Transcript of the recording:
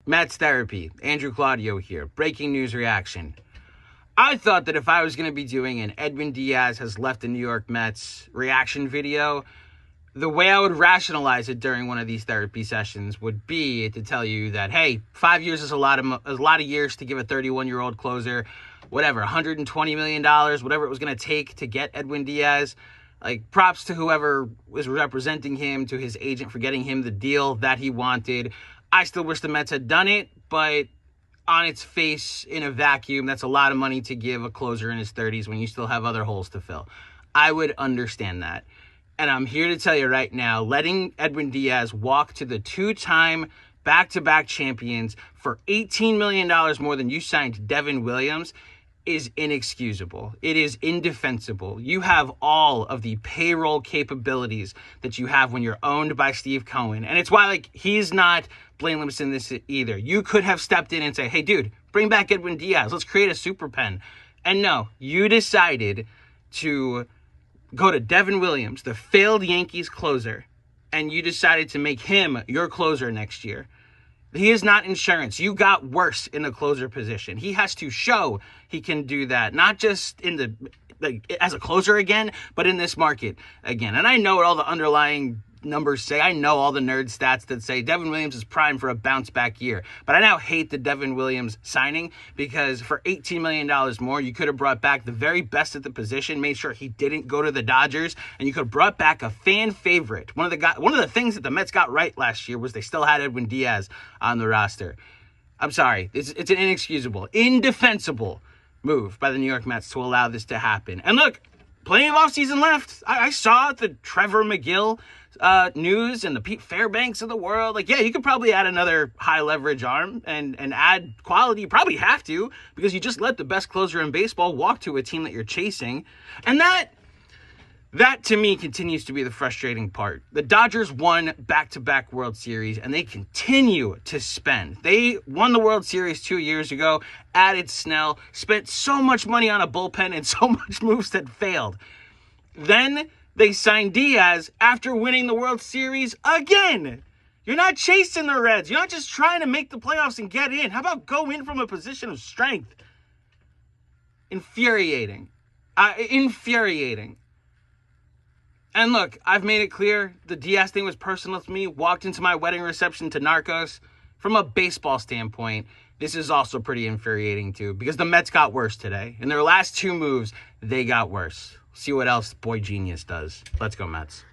Mets therapy. Andrew Claudio here. Breaking news reaction. I thought that if I was going to be doing an Edwin Diaz has left the New York Mets reaction video, the way I would rationalize it during one of these therapy sessions would be to tell you that, hey, 5 years is a lot of years to give a 31-year-old closer, whatever, $120 million, whatever it was going to take to get Edwin Diaz. Like, props to whoever was representing him, to his agent for getting him the deal that he wanted. I still wish the Mets had done it, but on its face, in a vacuum, that's a lot of money to give a closer in his 30s when you still have other holes to fill. I would understand that. And I'm here to tell you right now, letting Edwin Diaz walk to the two-time back-to-back champions for $18 million more than you signed Devin Williams is inexcusable. It is indefensible. You have all of the payroll capabilities that you have when you're owned by Steve Cohen. And it's why, he's not blameless in this either. You could have stepped in and say, hey, dude, bring back Edwin Diaz. Let's create a super pen. And no, you decided to go to Devin Williams, the failed Yankees closer, and you decided to make him your closer next year. He is not insurance. You got worse in the closer position. He has to show he can do that, not just as a closer again, but in this market again. And I know what all the underlying numbers say. I know all the nerd stats that say Devin Williams is primed for a bounce back year. But I now hate the Devin Williams signing because for $18 million more, you could have brought back the very best at the position, made sure he didn't go to the Dodgers, and you could have brought back a fan favorite. One of the things that the Mets got right last year was they still had Edwin Diaz on the roster. I'm sorry. It's an inexcusable, indefensible move by the New York Mets to allow this to happen. And look, plenty of offseason left. I saw the Trevor McGill news and the Pete Fairbanks of the world. You could probably add another high leverage arm and add quality. You probably have to, because you just let the best closer in baseball walk to a team that you're chasing. And that to me continues to be the frustrating part. The Dodgers won back-to-back World Series, and they continue to spend. They won the World Series 2 years ago, added Snell, spent so much money on a bullpen and so much moves that failed. Then they signed Diaz after winning the World Series again. You're not chasing the Reds. You're not just trying to make the playoffs and get in. How about go in from a position of strength? Infuriating. Infuriating. And look, I've made it clear the Diaz thing was personal to me. Walked into my wedding reception to Narcos. From a baseball standpoint, this is also pretty infuriating too, because the Mets got worse today. In their last two moves, they got worse. See what else Boy Genius does. Let's go, Mets.